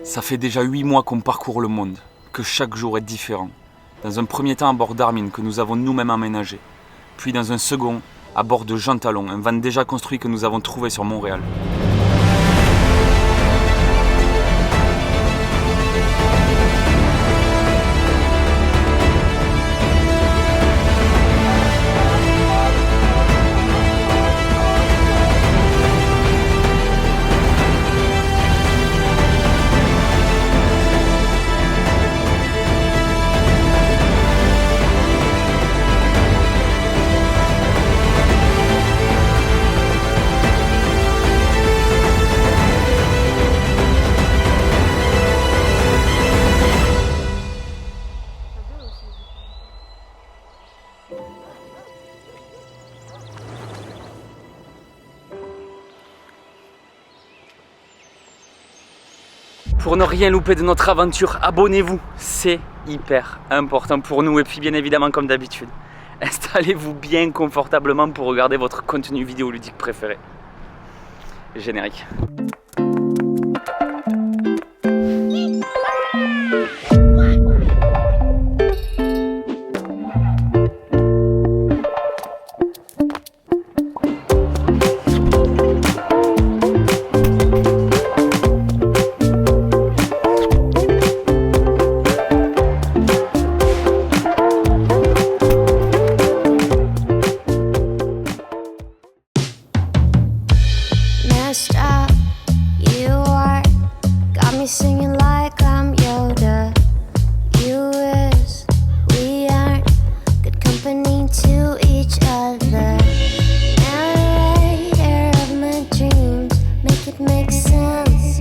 Ça fait déjà 8 mois qu'on parcourt le monde, que chaque jour est différent. Dans un premier temps à bord d'Armin que nous avons nous-mêmes aménagé. Puis dans un second à bord de Jean Talon, un van déjà construit que nous avons trouvé sur Montréal. Pour ne rien louper de notre aventure, abonnez-vous, c'est hyper important pour nous. Et puis bien évidemment, comme d'habitude, installez-vous bien confortablement pour regarder votre contenu vidéoludique préféré. Générique. Singing like I'm Yoda. You is, we aren't good company to each other. Narrator of my dreams, make it make sense.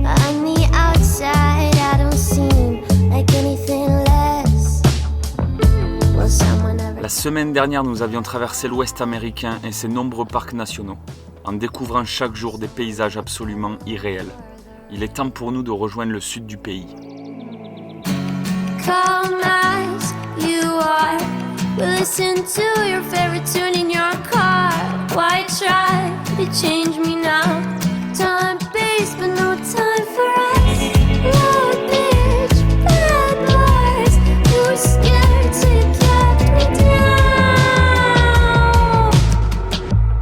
On the outside, I don't seem like anything less. Will someone ever... La semaine dernière, nous avions traversé l'Ouest américain et ses nombreux parcs nationaux, en découvrant chaque jour des paysages absolument irréels. Il est temps pour nous de rejoindre le sud du pays. Calm as you are, we listen to your favorite tune in your car. Why try to change me now? Time base, but no time for us. No bitch, bad boys, too scared to get me down.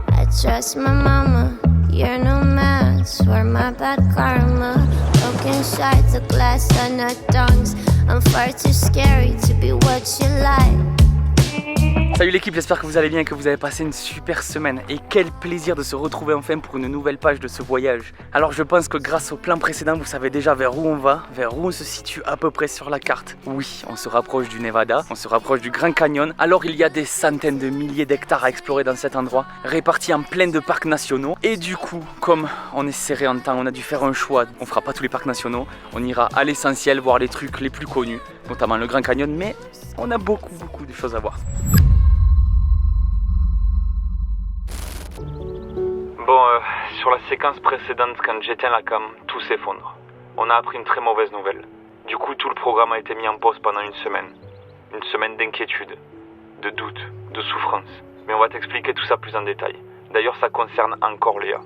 I trust my mama, you're no match for my bad karma. Broken shards of glass on our tongues. I'm far too scary to be what you like. Salut l'équipe, j'espère que vous allez bien et que vous avez passé une super semaine. Et quel plaisir de se retrouver enfin pour une nouvelle page de ce voyage. Alors je pense que grâce au plan précédent, vous savez déjà vers où on va, vers où on se situe à peu près sur la carte. Oui, on se rapproche du Nevada, on se rapproche du Grand Canyon. Alors il y a des centaines de milliers d'hectares à explorer dans cet endroit, répartis en plein de parcs nationaux. Et du coup, comme on est serré en temps, on a dû faire un choix. On fera pas tous les parcs nationaux, on ira à l'essentiel, voir les trucs les plus connus, notamment le Grand Canyon, mais on a beaucoup de choses à voir. Bon, sur la séquence précédente, quand j'éteins la cam, tout s'effondre. On a appris une très mauvaise nouvelle. Du coup, tout le programme a été mis en pause pendant une semaine. Une semaine d'inquiétude, de doute, de souffrance. Mais on va t'expliquer tout ça plus en détail. D'ailleurs, ça concerne encore Léa.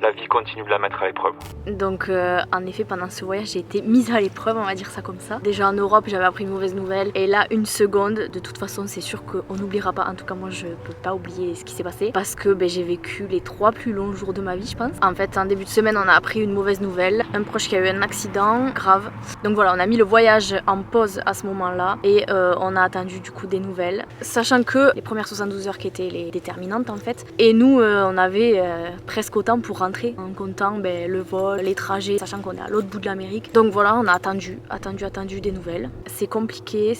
La vie continue de la mettre à l'épreuve. Donc en effet pendant ce voyage j'ai été mise à l'épreuve, on va dire ça comme ça. Déjà en Europe j'avais appris une mauvaise nouvelle et là une seconde, de toute façon c'est sûr qu'on n'oubliera pas, en tout cas moi je peux pas oublier ce qui s'est passé parce que j'ai vécu les 3 plus longs jours de ma vie je pense. En fait en début de semaine on a appris une mauvaise nouvelle, un proche qui a eu un accident grave. Donc voilà, on a mis le voyage en pause à ce moment là et on a attendu du coup des nouvelles. Sachant que les premières 72 heures qui étaient les déterminantes en fait. Et nous on avait presque autant pour rentrer en comptant le vol, les trajets, sachant qu'on est à l'autre bout de l'Amérique. Donc voilà, on a attendu des nouvelles. C'est compliqué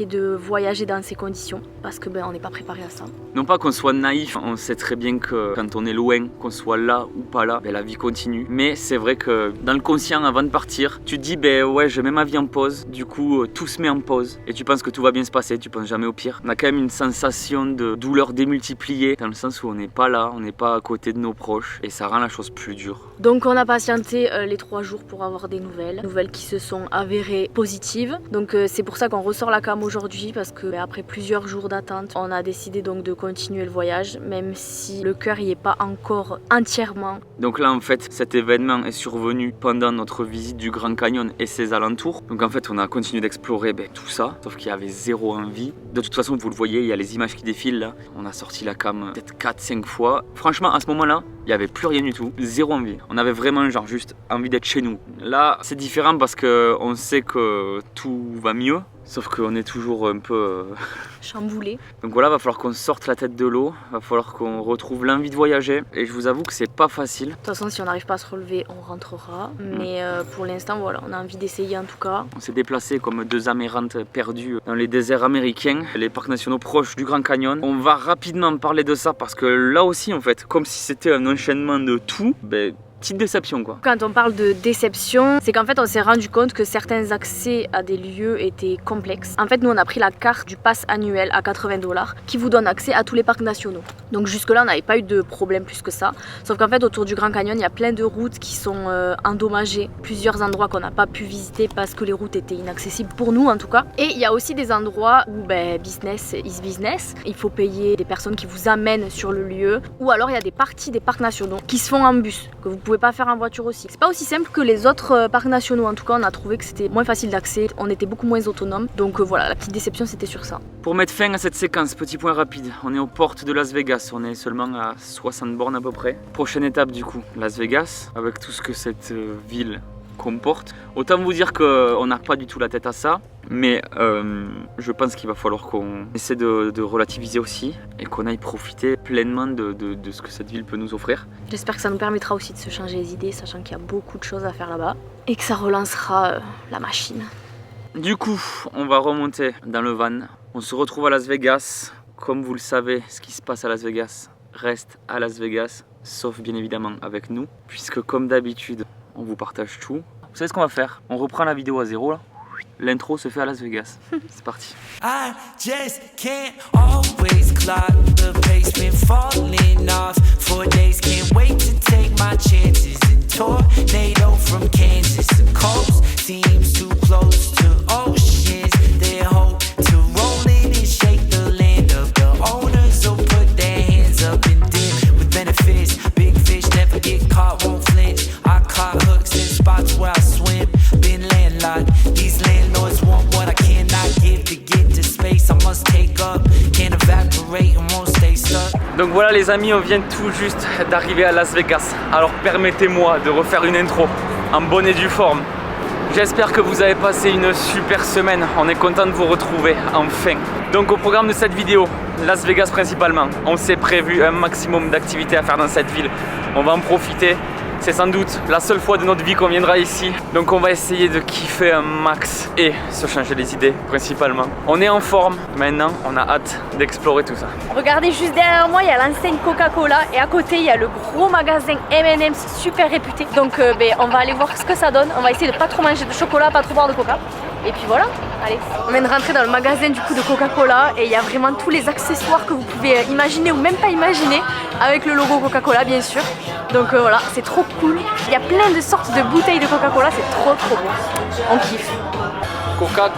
de voyager dans ces conditions parce que on n'est pas préparé à ça. Non pas qu'on soit naïf, on sait très bien que quand on est loin, qu'on soit là ou pas là, la vie continue. Mais c'est vrai que dans le conscient, avant de partir, tu te dis ouais, je mets ma vie en pause. Du coup, tout se met en pause et tu penses que tout va bien se passer, tu penses jamais au pire. On a quand même une sensation de douleur démultipliée dans le sens où on n'est pas là, on n'est pas à côté de nos proches et ça rend la chose plus dure. Donc on a patienté les 3 jours pour avoir des nouvelles qui se sont avérées positives. Donc c'est pour ça qu'on ressort la cam aujourd'hui, parce que après plusieurs jours d'attente, on a décidé donc de continuer le voyage, même si le cœur y est pas encore entièrement. Donc là en fait cet événement est survenu pendant notre visite du Grand Canyon et ses alentours. Donc en fait on a continué d'explorer tout ça, sauf qu'il y avait zéro envie. De toute façon vous le voyez, il y a les images qui défilent là. On a sorti la cam peut-être 4-5 fois. Franchement à ce moment-là, il n'y avait plus rien du tout, zéro envie. On avait vraiment genre juste envie d'être chez nous. Là c'est différent parce qu'on sait que tout va mieux. Sauf qu'on est toujours un peu chamboulé. Donc voilà, va falloir qu'on sorte la tête de l'eau, va falloir qu'on retrouve l'envie de voyager. Et je vous avoue que c'est pas facile. De toute façon, si on n'arrive pas à se relever, on rentrera. Mais pour l'instant, voilà, on a envie d'essayer en tout cas. On s'est déplacé comme 2 amérantes perdues dans les déserts américains, les parcs nationaux proches du Grand Canyon. On va rapidement parler de ça parce que là aussi, en fait, comme si c'était un enchaînement de tout, petite déception quoi. Quand on parle de déception, c'est qu'en fait on s'est rendu compte que certains accès à des lieux étaient complexes. En fait nous on a pris la carte du pass annuel à 80 $ qui vous donne accès à tous les parcs nationaux. Donc jusque là on n'avait pas eu de problème plus que ça. Sauf qu'en fait autour du Grand Canyon il y a plein de routes qui sont endommagées. Plusieurs endroits qu'on n'a pas pu visiter parce que les routes étaient inaccessibles pour nous en tout cas. Et il y a aussi des endroits où business is business. Il faut payer des personnes qui vous amènent sur le lieu. Ou alors il y a des parties des parcs nationaux qui se font en bus, que vous pouvez pas faire en voiture aussi. C'est pas aussi simple que les autres parcs nationaux, en tout cas on a trouvé que c'était moins facile d'accès, on était beaucoup moins autonome. Donc voilà, la petite déception c'était sur ça. Pour mettre fin à cette séquence, petit point rapide, on est aux portes de Las Vegas, on est seulement à 60 bornes à peu près. Prochaine étape du coup, Las Vegas, avec tout ce que cette ville comporte. Autant vous dire qu'on n'a pas du tout la tête à ça, mais je pense qu'il va falloir qu'on essaie de relativiser aussi et qu'on aille profiter pleinement de ce que cette ville peut nous offrir. J'espère que ça nous permettra aussi de se changer les idées, sachant qu'il y a beaucoup de choses à faire là-bas et que ça relancera la machine. Du coup, on va remonter dans le van. On se retrouve à Las Vegas. Comme vous le savez, ce qui se passe à Las Vegas reste à Las Vegas, sauf bien évidemment avec nous, puisque comme d'habitude, on vous partage tout. Vous savez ce qu'on va faire? On reprend la vidéo à zéro là. L'intro se fait à Las Vegas. C'est parti. I just can't always clock the pace, been falling off for days. Can't wait to take my chances and tornado from Kansas. The coast seems too close to oceans. They hope to roll it and shake the land up. The owners will put their hands up and dim with benefits. Big fish never get caught, won't flinch. I caught hooks in spots where I swim. Been landlocked. These landlords want what I cannot give. To get to space I must take up. Can't evaporate and won't stay stuck. Donc voilà les amis, on vient tout juste d'arriver à Las Vegas. Alors permettez-moi de refaire une intro en bonne et due forme. J'espère que vous avez passé une super semaine. On est content de vous retrouver enfin. Donc au programme de cette vidéo, Las Vegas principalement. On s'est prévu un maximum d'activités à faire dans cette ville. On va en profiter. C'est sans doute la seule fois de notre vie qu'on viendra ici. Donc on va essayer de kiffer un max et se changer les idées principalement. On est en forme. Maintenant, on a hâte d'explorer tout ça. Regardez juste derrière moi, il y a l'enseigne Coca-Cola et à côté il y a le gros magasin M&M's super réputé. Donc on va aller voir ce que ça donne. On va essayer de pas trop manger de chocolat, pas trop boire de coca. Et puis voilà, allez. On vient de rentrer dans le magasin du coup de Coca-Cola et il y a vraiment tous les accessoires que vous pouvez imaginer ou même pas imaginer avec le logo Coca-Cola bien sûr. Donc voilà, c'est trop cool. Il y a plein de sortes de bouteilles de Coca-Cola, c'est trop beau. On kiffe. Coca,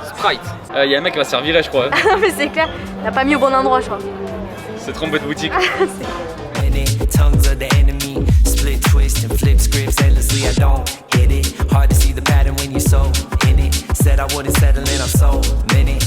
Sprite. Il y a un mec qui va se faire virer je crois. Mais c'est clair, il n'a pas mis au bon endroit je crois. C'est trompé de boutique. Tongues of the enemy, split twist and flip scripts endlessly. I don't get it. Hard to see the pattern when you're so in it. Said I wouldn't settle in, I'm so in it.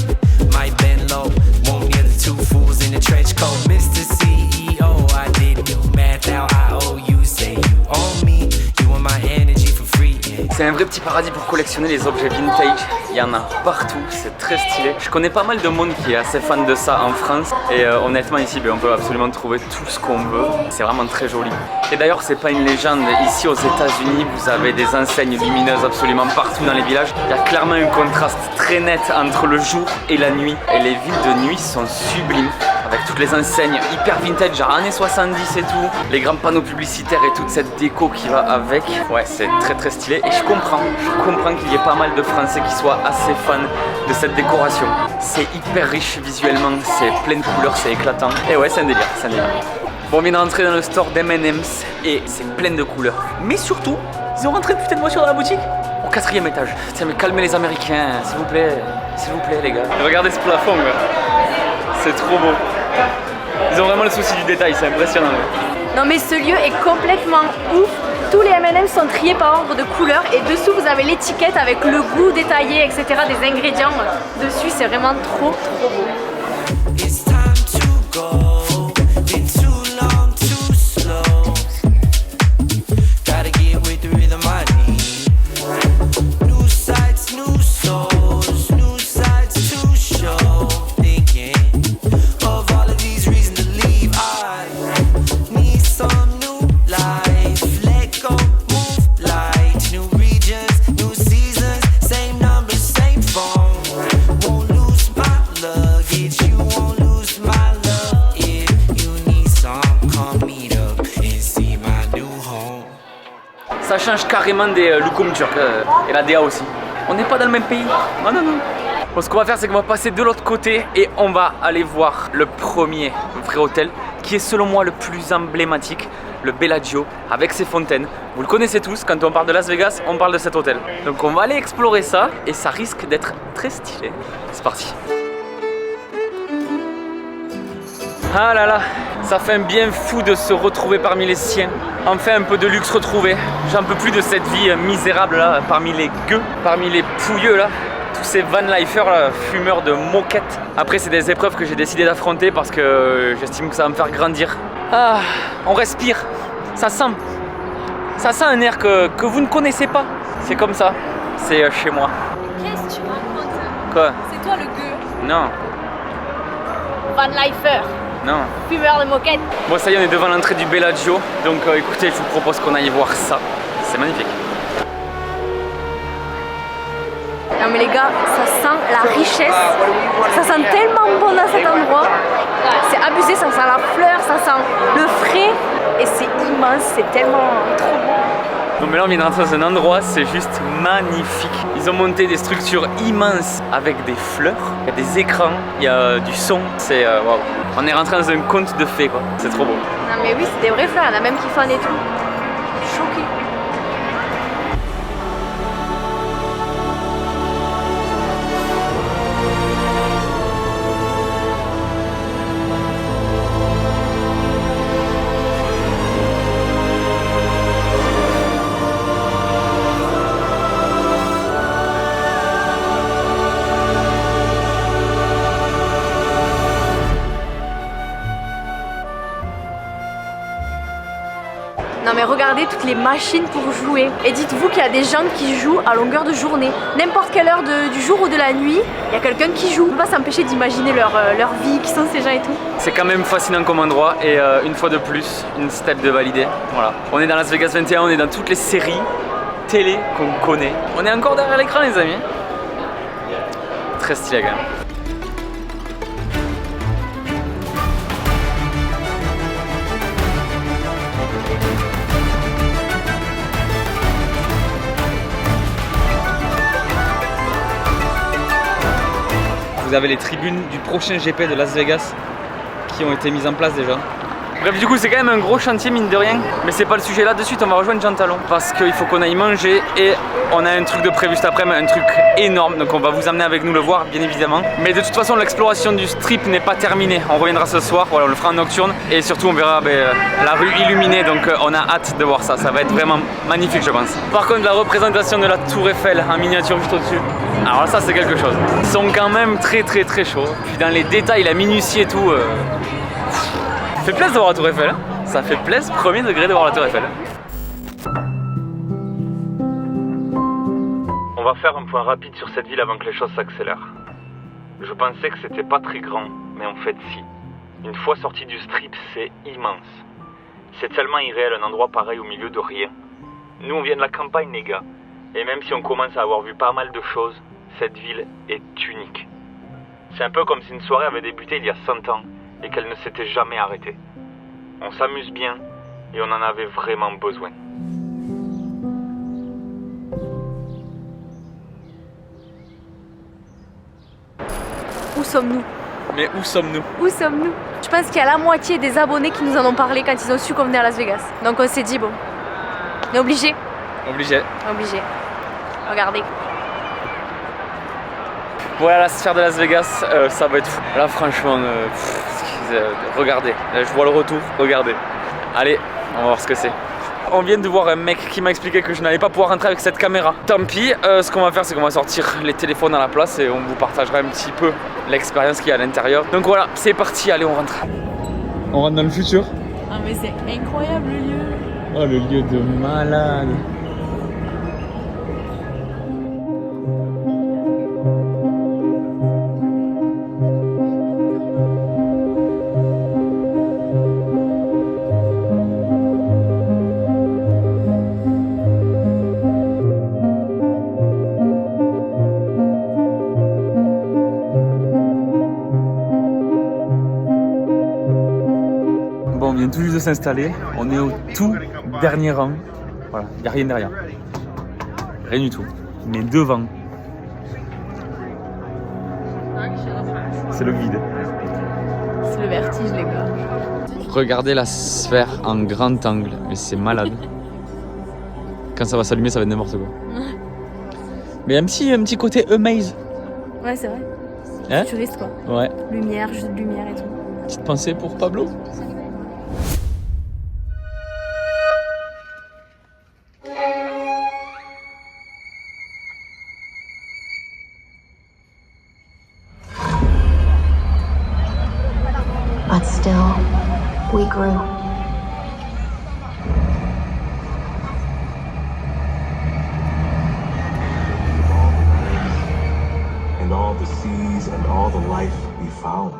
Might bend low, won't near the two fools in the trench coat. Mr. CEO, I did your math, now I owe you. Say you owe me, you want my energy for free. C'est un vrai petit paradis pour collectionner les objets vintage. Il y en a partout, c'est très stylé. Je connais pas mal de monde qui est assez fan de ça en France. Et honnêtement ici, on peut absolument trouver tout ce qu'on veut. C'est vraiment très joli. Et d'ailleurs, c'est pas une légende. Ici aux États-Unis, vous avez des enseignes lumineuses absolument partout dans les villages. Il y a clairement un contraste très net entre le jour et la nuit. Et les villes de nuit sont sublimes, avec toutes les enseignes hyper vintage, genre années 70 et tout, les grands panneaux publicitaires et toute cette déco qui va avec. Ouais, c'est très très stylé et je comprends qu'il y ait pas mal de Français qui soient assez fans de cette décoration. C'est hyper riche visuellement, c'est plein de couleurs, c'est éclatant. Et ouais, c'est un délire, c'est un délire. Bon, on vient de rentrer dans le store d'M&M's et c'est plein de couleurs. Mais surtout, ils ont rentré une putain de voiture dans la boutique au 4e étage. Tiens, mais calmez les Américains, s'il vous plaît, les gars. Regardez ce plafond, c'est trop beau. Ils ont vraiment le souci du détail, c'est impressionnant. Non mais ce lieu est complètement ouf. Tous les M&M's sont triés par ordre de couleur et dessous vous avez l'étiquette avec le goût détaillé, etc. des ingrédients dessus. C'est vraiment trop beau. It's time to go. Been too long, too slow. Gotta get with the rhythm I need. New sights, new souls, new sides to show. Thinking of all of these reasons to leave. I need some new life. Let go, move light. New regions, new seasons, same numbers, same phone. Won't lose my luggage, you won't lose my love. If you need some, come meet up and see my new home. Ça change carrément des loukoums turcs et la DA aussi. On n'est pas dans le même pays. Non. Bon, ce qu'on va faire, c'est qu'on va passer de l'autre côté et on va aller voir le premier vrai hôtel qui est selon moi le plus emblématique, le Bellagio avec ses fontaines. Vous le connaissez tous, quand on parle de Las Vegas, on parle de cet hôtel. Donc on va aller explorer ça et ça risque d'être très stylé. C'est parti. Ah là là, ça fait un bien fou de se retrouver parmi les siens. Enfin un peu de luxe retrouvé. J'en peux plus de cette vie misérable là, parmi les gueux, parmi les pouilleux là. Tous ces van-lifers là, fumeurs de moquettes. Après c'est des épreuves que j'ai décidé d'affronter parce que j'estime que ça va me faire grandir. Ah, on respire. Ça sent un air que vous ne connaissez pas. C'est comme ça, c'est chez moi. Qu'est-ce que tu racontes? Quoi? C'est toi le gueux. Non, Van Lifer, non. fumeur de moquette. Bon ça y est, on est devant l'entrée du Bellagio. Donc écoutez, je vous propose qu'on aille voir ça. C'est magnifique. Non mais les gars, ça sent la richesse, ça sent tellement bon dans cet endroit, c'est abusé, ça sent la fleur, ça sent le frais et c'est immense, c'est tellement trop bon. Non mais là on vient de rentrer dans un endroit, c'est juste magnifique. Ils ont monté des structures immenses avec des fleurs, il y a des écrans, il y a du son, c'est waouh. On est rentré dans un conte de fées quoi, c'est trop beau. Non mais oui, c'est des vraies fleurs, il y en a même qui fanent et tout. Je suis choquée. Non mais regardez toutes les machines pour jouer. Et dites-vous qu'il y a des gens qui jouent à longueur de journée. N'importe quelle heure du jour ou de la nuit, il y a quelqu'un qui joue. On ne peut pas s'empêcher d'imaginer leur vie, qui sont ces gens et tout. C'est quand même fascinant comme endroit et une fois de plus, une step de validé. Voilà. On est dans Las Vegas 21, on est dans toutes les séries télé qu'on connaît. On est encore derrière l'écran les amis. Très stylé quand même. Vous avez les tribunes du prochain GP de Las Vegas qui ont été mises en place déjà. Bref, du coup, c'est quand même un gros chantier, mine de rien. Mais c'est pas le sujet là. De suite, on va rejoindre Jean Talon parce qu'il faut qu'on aille manger et on a un truc de prévu cet après-midi, un truc énorme. Donc, on va vous amener avec nous le voir, bien évidemment. Mais de toute façon, l'exploration du strip n'est pas terminée. On reviendra ce soir, voilà, on le fera en nocturne. Et surtout, on verra la rue illuminée. Donc, on a hâte de voir ça. Ça va être vraiment magnifique, je pense. Par contre, la représentation de la Tour Eiffel en miniature juste au-dessus. Alors, ça, c'est quelque chose. Ils sont quand même très, très, très chauds. Puis, dans les détails, la minutie et tout. Ça fait plaisir de voir la Tour Eiffel, hein. Ça fait plaisir, premier degré de voir la Tour Eiffel. On va faire un point rapide sur cette ville avant que les choses s'accélèrent. Je pensais que c'était pas très grand, mais en fait si. Une fois sorti du strip, c'est immense. C'est tellement irréel un endroit pareil au milieu de rien. Nous on vient de la campagne les gars, et même si on commence à avoir vu pas mal de choses, cette ville est unique. C'est un peu comme si une soirée avait débuté il y a 100 ans. et qu'elle ne s'était jamais arrêtée. On s'amuse bien et on en avait vraiment besoin. Où sommes-nous? Mais où sommes-nous? Où sommes-nous? Je pense qu'il y a la moitié des abonnés qui nous en ont parlé quand ils ont su qu'on venait à Las Vegas. Donc on s'est dit bon, on est obligé. Obligé. Obligé. Regardez. Voilà la sphère de Las Vegas, ça va être fou. Là franchement, regardez, là, je vois le retour, regardez. Allez, on va voir ce que c'est. On vient de voir un mec qui m'a expliqué que je n'allais pas pouvoir rentrer avec cette caméra. Tant pis, ce qu'on va faire c'est qu'on va sortir les téléphones à la place et on vous partagera un petit peu l'expérience qu'il y a à l'intérieur. Donc voilà, c'est parti, allez on rentre. On rentre dans le futur. Ah mais c'est incroyable le lieu. Oh le lieu de malade. Bon, on vient tout juste de s'installer, on est au tout dernier rang, voilà, il n'y a rien derrière, rien du tout, mais devant, c'est le vide. C'est le vertige les gars. Regardez la sphère en grand angle, mais c'est malade. Quand ça va s'allumer, ça va être n'importe quoi. Mais un petit côté amaze. Ouais c'est vrai. Hein? Futuriste quoi. Ouais. Lumière, juste de lumière et tout. Petite pensée pour Pablo? But still, we grew. And all the seas and all the life we found.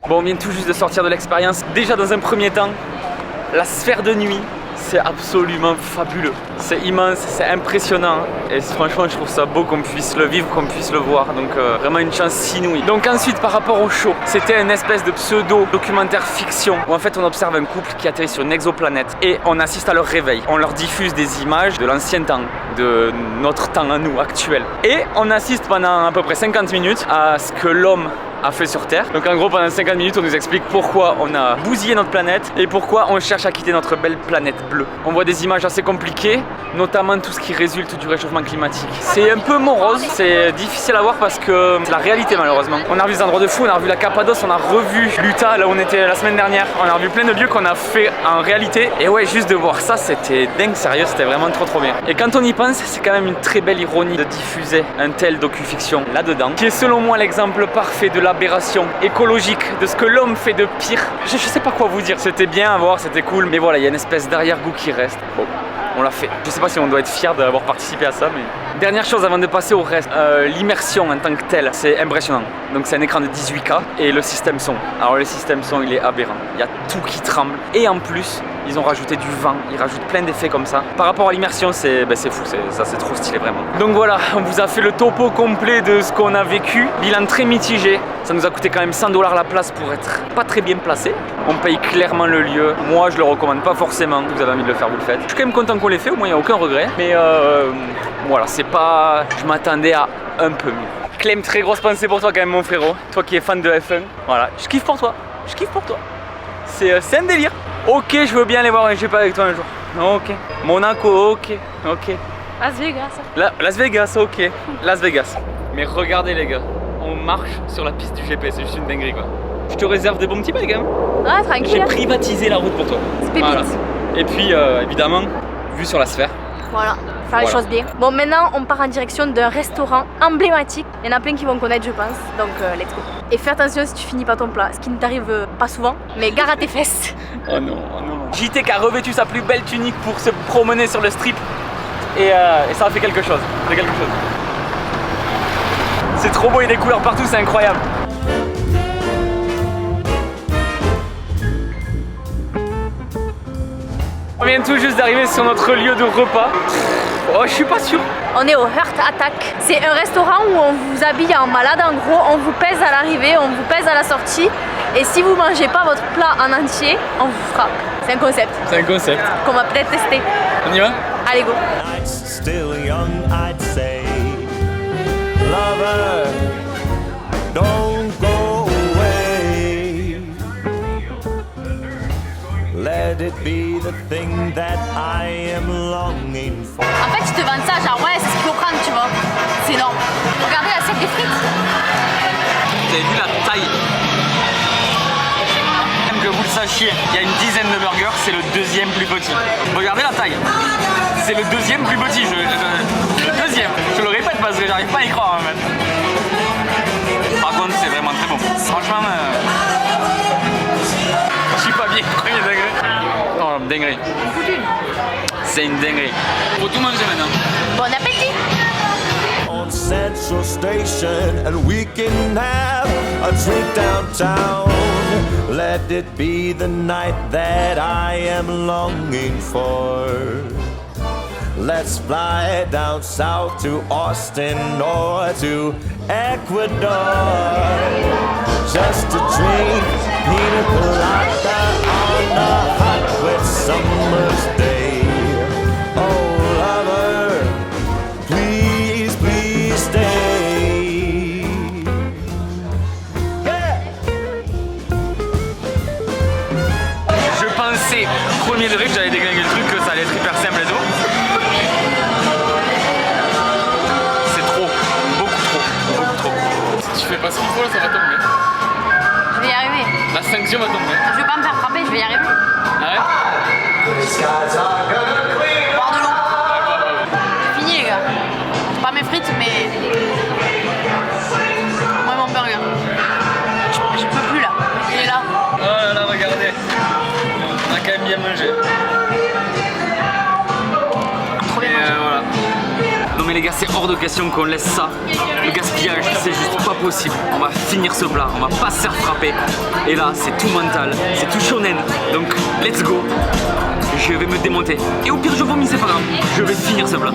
Bon, on vient tout juste de sortir de l'expérience. Déjà dans un premier temps, la sphère de nuit, c'est absolument fabuleux. C'est immense, c'est impressionnant. Et franchement, je trouve ça beau qu'on puisse le vivre, qu'on puisse le voir. Donc vraiment une chance inouïe. Donc ensuite, par rapport au show, c'était une espèce de pseudo-documentaire fiction où en fait on observe un couple qui atterrit sur une exoplanète et on assiste à leur réveil. On leur diffuse des images de l'ancien temps, de notre temps à nous, actuel. Et on assiste pendant à peu près 50 minutes à ce que l'homme a fait sur Terre. Donc en gros pendant 50 minutes on nous explique pourquoi on a bousillé notre planète et pourquoi on cherche à quitter notre belle planète bleue. On voit des images assez compliquées, notamment tout ce qui résulte du réchauffement climatique. C'est un peu morose, c'est difficile à voir parce que c'est la réalité malheureusement. On a revu des endroits de fou, on a revu la Cappadoce, on a revu l'Utah là où on était la semaine dernière. On a revu plein de lieux qu'on a fait en réalité. Et ouais, juste de voir ça c'était dingue sérieux, c'était vraiment trop bien. Et quand on y pense, c'est quand même une très belle ironie de diffuser un tel docu-fiction là-dedans, qui est selon moi l'exemple parfait de l'aberration écologique, de ce que l'homme fait de pire. Je sais pas quoi vous dire, c'était bien à voir, c'était cool, mais voilà, il y a une espèce d'arrière-goût qui reste. Bon, on l'a fait. Je sais pas si on doit être fier d'avoir participé à ça, mais... Dernière chose avant de passer au reste, l'immersion en tant que telle, c'est impressionnant. Donc c'est un écran de 18K et le système son. Alors le système son, il est aberrant. Il y a tout qui tremble. Et en plus, ils ont rajouté du vent, ils rajoutent plein d'effets comme ça. Par rapport à l'immersion, c'est fou, ça c'est trop stylé vraiment. Donc voilà, on vous a fait le topo complet de ce qu'on a vécu. Bilan très mitigé. Ça nous a coûté quand même 100 $ la place pour être pas très bien placé. On paye clairement le lieu. Moi, je le recommande pas forcément. Si vous avez envie de le faire, vous le faites. Je suis quand même content qu'on l'ait fait, au moins il n'y a aucun regret. Mais voilà, c'est pas... Je m'attendais à un peu mieux. Clem, très grosse pensée pour toi quand même mon frérot. Toi qui es fan de F1. Voilà, je kiffe pour toi. Je kiffe pour toi. C'est un délire. Ok, je veux bien aller voir un GP avec toi un jour. Ok. Monaco, ok. Ok. Las Vegas. Las Vegas, ok. Las Vegas. Mais regardez les gars, on marche sur la piste du GP, c'est juste une dinguerie quoi. Je te réserve des bons petits bails quand même. Ah, tranquille. J'ai privatisé la route pour toi. C'est pépite. Voilà. Et puis évidemment, vue sur la sphère. Voilà, faire les choses bien. Bon, maintenant on part en direction d'un restaurant emblématique. Il y en a plein qui vont connaître, je pense. Donc let's go. Et fais attention si tu finis pas ton plat, ce qui ne t'arrive pas souvent, mais gare à tes fesses. Oh non, oh non. JT a revêtu sa plus belle tunique pour se promener sur le strip. Et ça a fait quelque chose. C'est quelque chose. C'est trop beau, il y a des couleurs partout, c'est incroyable. On vient tout juste d'arriver sur notre lieu de repas. Oh, je suis pas sûr. On est au Heart Attack. C'est un restaurant où on vous habille en malade. En gros, on vous pèse à l'arrivée, on vous pèse à la sortie. Et si vous mangez pas votre plat en entier, on vous frappe. C'est un concept. C'est un concept. Qu'on va peut-être tester. On y va? Allez, go. Still young, I'd say. Lover, don't go away. Let it be the thing that I am longing for. En fait, ils te vendent ça, genre ouais, c'est ce qu'il faut prendre, tu vois. C'est énorme. Regardez l'assiette des frites. Vous avez vu la taille? Même que vous le sachiez, il y a une dizaine de burgers, c'est le deuxième plus petit. Regardez la taille. C'est le deuxième plus petit. Le deuxième. Je le répète parce que j'arrive pas à y croire en fait. Par contre, c'est vraiment très bon. Franchement, je suis pas bien, premier degré. Oh, dinguerie. C'est une dinguerie. Faut tout manger maintenant. Bon appétit. On Central Station, and we can have a drink downtown. Let it be the night that I am longing for. Let's fly down south to Austin or to Ecuador. Just to drink pina colada on a hot wet summer's day. Oh lover, please, please stay. Yeah. Je pensais, premier degré, que j'allais déglinguer le truc, que ça allait être hyper simple et tout. Si tu fais pas ce qu'il faut là, ça va tomber. Je vais y arriver. La sanction va tomber. Je vais pas me faire frapper, je vais y arriver. Ah ouais? Boire de l'eau. C'est fini les gars. Pas mes frites, mais moi mon burger. Je peux plus là. Il est là. Oh là là, regardez. On a quand même bien mangé. Trop bien mangé. Voilà. Non mais les gars, c'est hors de question qu'on laisse ça. Le gaspillage, c'est juste pas possible. On va finir ce plat, on va pas se faire frapper. Et là, c'est tout mental, c'est tout shonen. Donc, let's go. Je vais me démonter. Et au pire, je vomis, c'est pas grave. Je vais finir ce plat.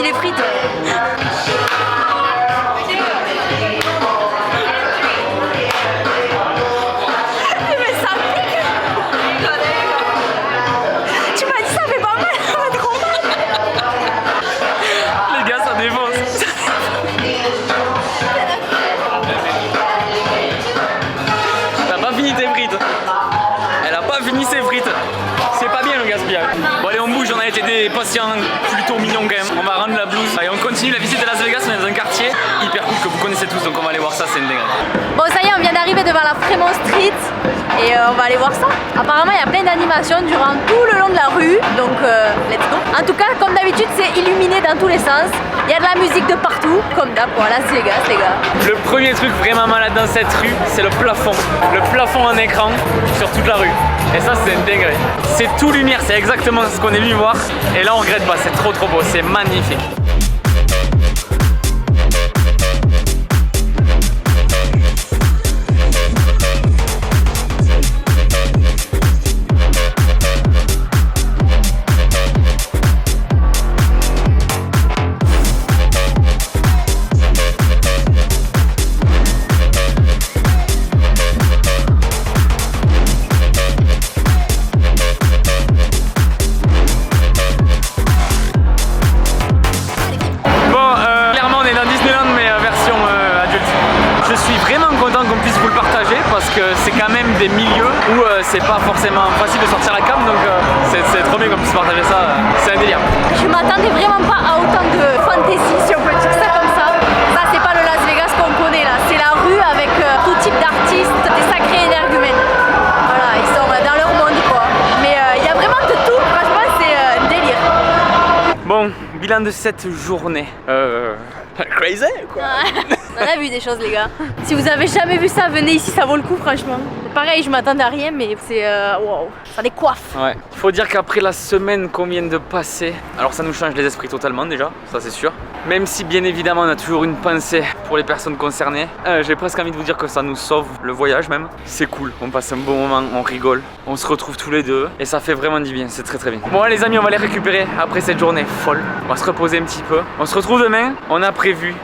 Les frites. Mais ça pique. Tu m'as dit ça fait pas mal, ça fait trop mal. Les gars, ça défonce. T'as pas fini tes frites. Elle a pas fini ses frites. C'est pas bien le gaspillage. Bon allez, on bouge, on a été des patients plutôt mignons quand même. On va rendre la blouse. Allez, on continue la visite de Las Vegas, on est dans un quartier hyper cool que vous connaissez tous, donc on va aller voir ça, c'est une dingue. Bon ça y est, on vient d'arriver devant la Fremont Street et on va aller voir ça. Apparemment il y a plein d'animations durant tout le long de la rue, donc let's go. En tout cas, comme d'habitude, c'est illuminé dans tous les sens. Il y a de la musique de partout, comme d'hab, voilà, Las Vegas les gars. Le premier truc vraiment malade dans cette rue, c'est le plafond. Le plafond en écran sur toute la rue. Et ça, c'est une dinguerie. C'est tout lumière, c'est exactement ce qu'on est venu voir. Et là, on regrette pas, c'est trop beau, c'est magnifique. content qu'on puisse vous le partager parce que c'est quand même des milieux où c'est pas forcément facile de sortir la cam, donc c'est trop bien qu'on puisse partager ça, c'est un délire. Je m'attendais vraiment pas à autant de fantaisie, si on peut dire ça comme ça. Ça, c'est pas le Las Vegas qu'on connaît là, c'est la rue avec tout type d'artistes, des sacrés énergumènes. Voilà, ils sont dans leur monde quoi. Mais il y a vraiment de tout, franchement, c'est un délire. Bon, bilan de cette journée. Crazy quoi. On a vu des choses les gars. Si vous avez jamais vu ça, venez ici, ça vaut le coup franchement. Pareil, je m'attendais à rien mais c'est waouh, ça décoiffe. Ouais. Il faut dire qu'après la semaine qu'on vient de passer, alors ça nous change les esprits totalement déjà, ça c'est sûr. Même si bien évidemment on a toujours une pensée pour les personnes concernées. J'ai presque envie de vous dire que ça nous sauve le voyage même. C'est cool, on passe un bon moment, on rigole, on se retrouve tous les deux et ça fait vraiment du bien, c'est très très bien. Bon les amis, on va les récupérer après cette journée folle. On va se reposer un petit peu. On se retrouve demain, on a prévu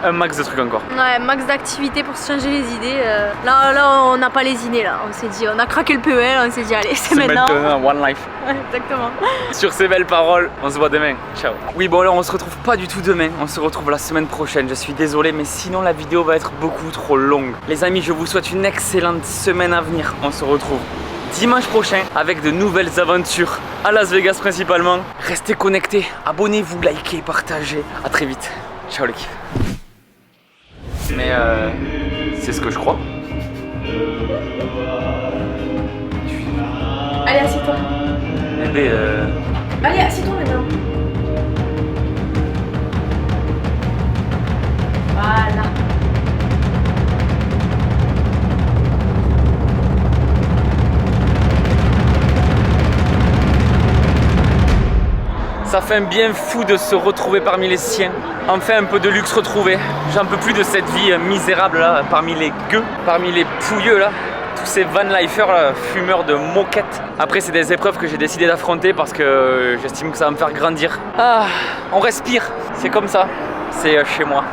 un max de trucs encore. Ouais, max d'activités pour se changer les idées. Là, on n'a pas lésiné là. On s'est dit, on a craqué le PEL, on s'est dit allez, c'est maintenant. One life. Ouais, exactement. Sur ces belles paroles, on se voit demain. Ciao. Oui, bon alors on se retrouve pas du tout demain. On se retrouve la semaine prochaine. Je suis désolé, mais sinon la vidéo va être beaucoup trop longue. Les amis, je vous souhaite une excellente semaine à venir. On se retrouve dimanche prochain avec de nouvelles aventures à Las Vegas principalement. Restez connectés, abonnez-vous, likez, partagez. À très vite. Ciao l'équipe. Mais c'est ce que je crois. Allez, assieds-toi. Eh ben Allez, assieds-toi maintenant. Voilà. ça fait un bien fou de se retrouver parmi les siens. Enfin un peu de luxe retrouvé. J'en peux plus de cette vie misérable là, parmi les gueux, parmi les pouilleux là. Tous ces van-lifers là, fumeurs de moquettes. Après c'est des épreuves que j'ai décidé d'affronter parce que j'estime que ça va me faire grandir. Ah, on respire, c'est comme ça, c'est chez moi.